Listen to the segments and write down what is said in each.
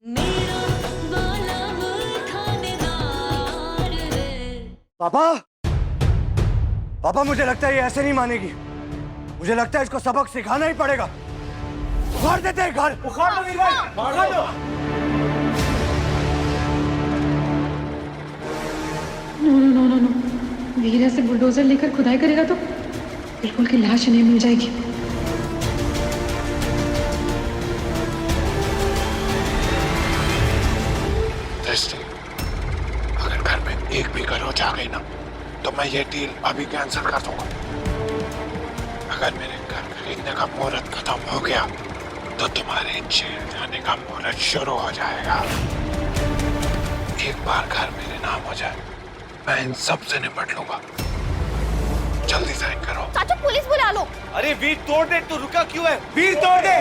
मेरा वाला वो थानेदार है। पापा, पापा मुझे लगता है ये ऐसे नहीं मानेगी। मुझे लगता है इसको सबक सिखाना ही पड़ेगा। उखाड़ देते हैं घर। उखाड़ दो वीर भाई, उखाड़ दो। No no no no no, Veer ऐसे बुलडोजर लेकर खुदाई करेगा तो बिल्कुल की लाश नहीं मिल जाएगी। अगर घर में एक भी गरोच आ गई ना तो मैं ये डील अभी कैंसिल कर दूंगा। अगर मेरे घर खरीदने का मुहूर्त खत्म हो गया तो तुम्हारे जेल जाने का मुहूर्त शुरू हो जाएगा। एक बार घर मेरे नाम हो जाए मैं इन सब से निपट लूंगा। जल्दी साइन करो। चाचू पुलिस बुला लो। अरे वीर तोड़ दे, तू रुका क्यों है? वीर तोड़ दे।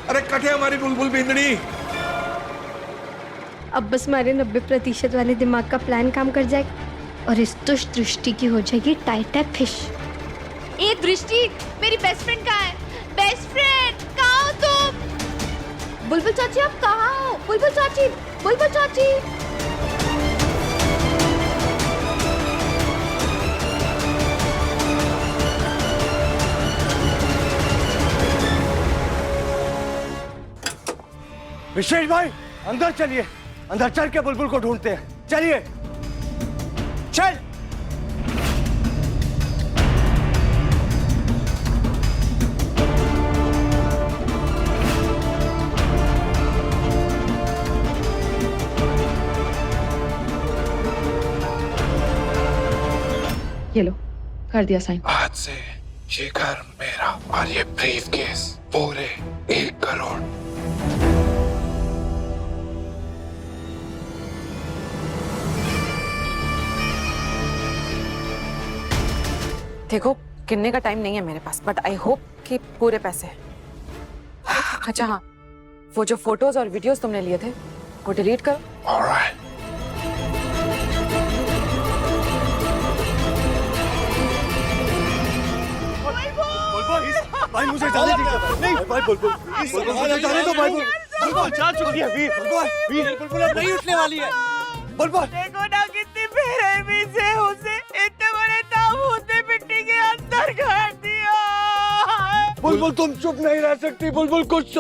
अरे कटे हमारी बुलबुल बिंदनी। अब बस हमारे 90% वाले दिमाग का प्लान काम कर जाएगा और इस दुष्ट दृष्टि की हो जाएगी टाइट टाइट फिश। ए दृष्टि, मेरी बेस्ट फ्रेंड कहाँ है? बेस्ट फ्रेंड कहाँ हो तुम? बुलबुल चाची आप कहाँ हो? बुलबुल चाची, बुलबुल चाची। विशेष भाई अंदर चलिए, अंदर चल के बुलबुल को ढूंढते हैं। चलिए चल। ये लो, कर दिया साइन। आज से ये घर मेरा और ये ब्रीफ केस पूरे 1 करोड़। देखो गिनने का टाइम नहीं है मेरे पास, बट आई होप कि पूरे पैसे हैं। अच्छा हाँ, वो जो फोटोज और वीडियोस तुमने लिए थे वो डिलीट करो। Alright. भाई मुझे जाने दीजिए। नहीं भाई बुलबुल, बुलबुल मुझे जाने दो भाई। बुलबुल जा चुकी है वीर। वीर बुलबुल अब नहीं उठने वाली है। बुलबुल देखो ना कितनी बेरहमी से उसे इतने बड़े ताबूत में मिट्टी के अंदर गाड़ दिया। बुलबुल तुम चुप नहीं रह सकती। बुलबुल कुछ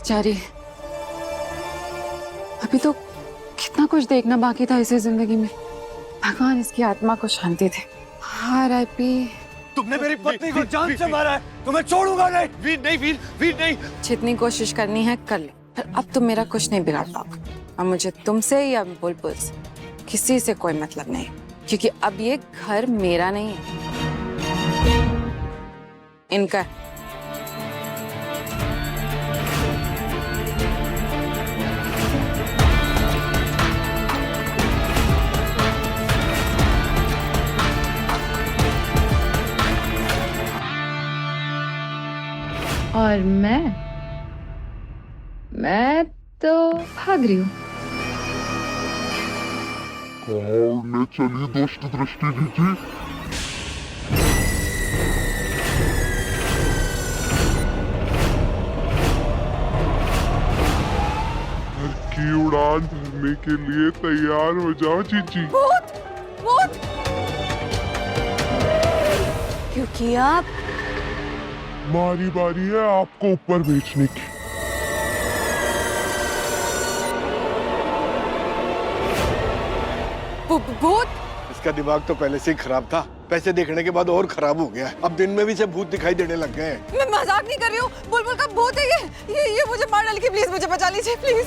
बेचारी, अभी तो कितना कुछ देखना बाकी था इसे जिंदगी में। भगवान इसकी आत्मा को शांति दे। R.I.P. तुमने मेरी पत्नी को जान से मारा है, तुम्हें छोड़ूंगा नहीं। वीर नहीं, वीर नहीं। जितनी कोशिश करनी है कर ले, पर अब तुम मेरा कुछ नहीं बिगाड़ पाओगे। अब मुझे तुमसे या बुलबुल से किसी से कोई मतलब नहीं, क्योंकि अब ये घर मेरा नहीं है, इनका। और मैं तो भाग रही हूँ। ने चली दुष्ट दृष्टि जी। घर की उड़ान भरने के लिए तैयार हो जाओ जीजी। भूत, भूत। क्योंकि आप हमारी बारी है आपको ऊपर बेचने की। भूत? इसका दिमाग तो पहले से ही खराब था, पैसे देखने के बाद और खराब हो गया। अब दिन में भी से भूत दिखाई देने लग गए हैं। मैं मजाक नहीं कर रही हूँ, बुलबुल का भूत है ये मुझे मार डालेगी। प्लीज मुझे बचा लीजिए प्लीज।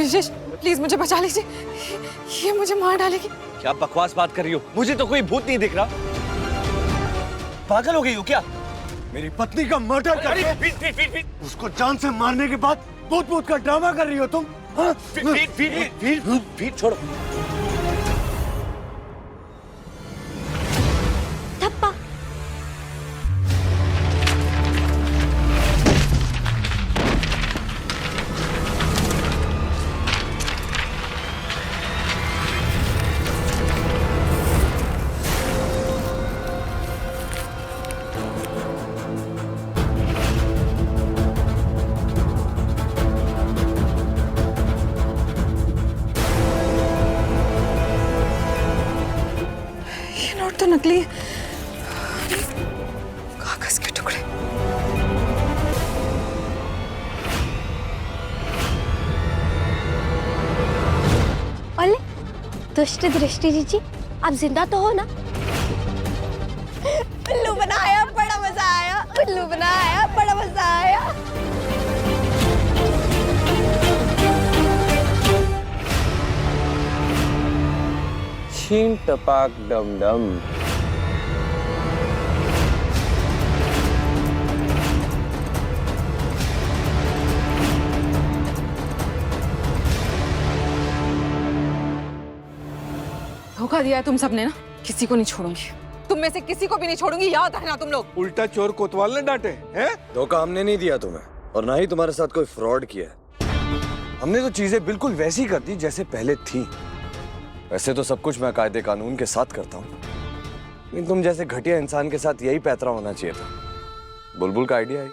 ब्रिजेश प्लीज मुझे बचा लीजिए, ये मुझे मार डालेगी। क्या बकवास बात कर रही हो? मुझे तो कोई भूत नहीं दिख रहा। पागल हो गई हो क्या? मेरी पत्नी का मर्डर करके उसको जान से मारने के बाद भूत भूत का ड्रामा कर रही हो तुम? वीर छोड़ो। थप्पा। नोट तो नकली है, कागज के टुकड़े। ओले, दुष्ट दृष्टि जी, आप जिंदा तो हो ना? उल्लू बनाया, बड़ा मजा आया। उल्लू बनाया, बड़ा मजा आया। छीन टपाक डम डम। धोखा दिया है तुम सबने ना, किसी को नहीं छोड़ूंगी, तुम में से किसी को भी नहीं छोड़ूंगी, याद रखना तुम लोग। उल्टा चोर कोतवाल ने डांटे हैं? धोखा हमने नहीं दिया तुम्हें, और ना ही तुम्हारे साथ कोई फ्रॉड किया है। हमने तो चीजें बिल्कुल वैसी कर दी जैसे पहले थी। वैसे तो सब कुछ मैं कायदे कानून के साथ करता हूँ, लेकिन तुम जैसे घटिया इंसान के साथ यही पैतरा होना चाहिए था। बुलबुल का आइडिया है।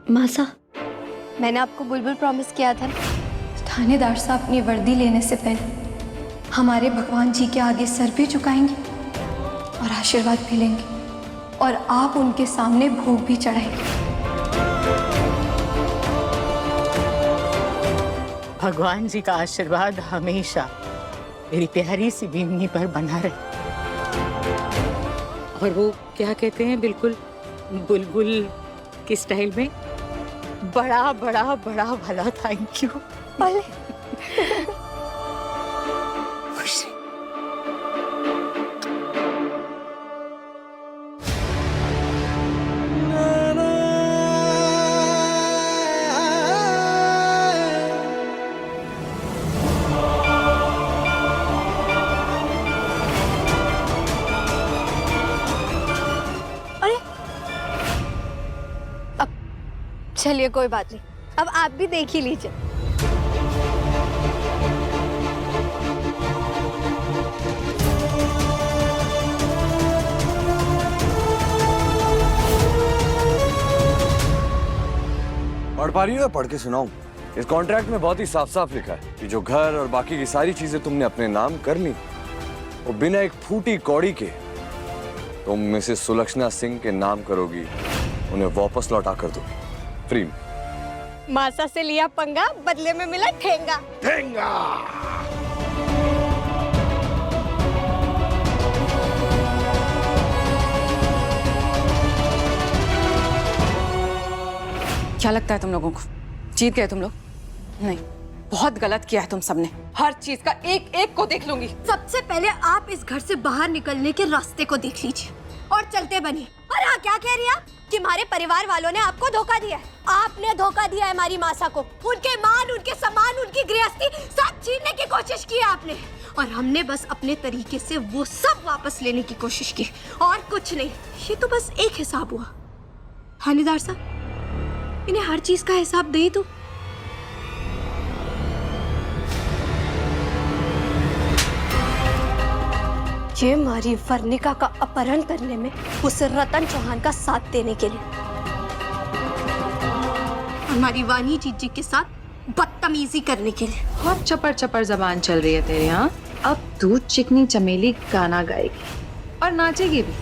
मासा, मैंने आपको बुलबुल प्रॉमिस किया था। थानेदार साहब अपनी वर्दी लेने से पहले हमारे भगवान जी के आगे सर भी झुकाएंगे और आशीर्वाद भी लेंगे, और आप उनके सामने भोग भी चढ़ाएंगे। भगवान जी का आशीर्वाद हमेशा मेरी प्यारी सी बिन्नी पर बना रहे। और वो क्या कहते हैं, बिल्कुल बुलबुल के स्टाइल में, बड़ा बड़ा बड़ा भला थैंक यू। खुश रहे। चलिए कोई बात नहीं, अब आप भी देख ही लीजिए। पढ़ पा रही हो या पढ़ के सुनाऊं? इस कॉन्ट्रैक्ट में बहुत ही साफ साफ लिखा है कि जो घर और बाकी की सारी चीजें तुमने अपने नाम कर ली, वो बिना एक फूटी कौड़ी के तुम मिसेस सुलक्षणा सिंह के नाम करोगी। उन्हें वापस लौटा कर दो, फ्री में। मासा से लिया पंगा, बदले में मिला ठेंगा। ठेंगा। क्या लगता है तुम लोगों को जीत गए तुम लोग? नहीं, बहुत गलत किया है तुम सबने। हर चीज का एक एक को देख लूंगी। सबसे पहले आप इस घर से बाहर निकलने के रास्ते को देख लीजिए और चलते बनिए। और हाँ, क्या कह रही है आप कि हमारे परिवार वालों ने आपको धोखा दिया है? आपने धोखा दिया है हमारी मासा को। उनके मान, उनके सम्मान, उनकी गृहस्थी सब छीनने की कोशिश की आपने, और हमने बस अपने तरीके से वो सब वापस लेने की कोशिश की, और कुछ नहीं। ये तो बस एक हिसाब हुआ। थानेदार साहब, इन्हें हर चीज का हिसाब दे दो। ये हमारी वर्णिका का अपहरण करने में उस रतन चौहान का साथ देने के लिए, हमारी वानी जीजी के साथ बदतमीजी करने के लिए। बहुत चपर चपर जबान चल रही है तेरे यहाँ। अब तू चिकनी चमेली गाना गाएगी और नाचेगी भी।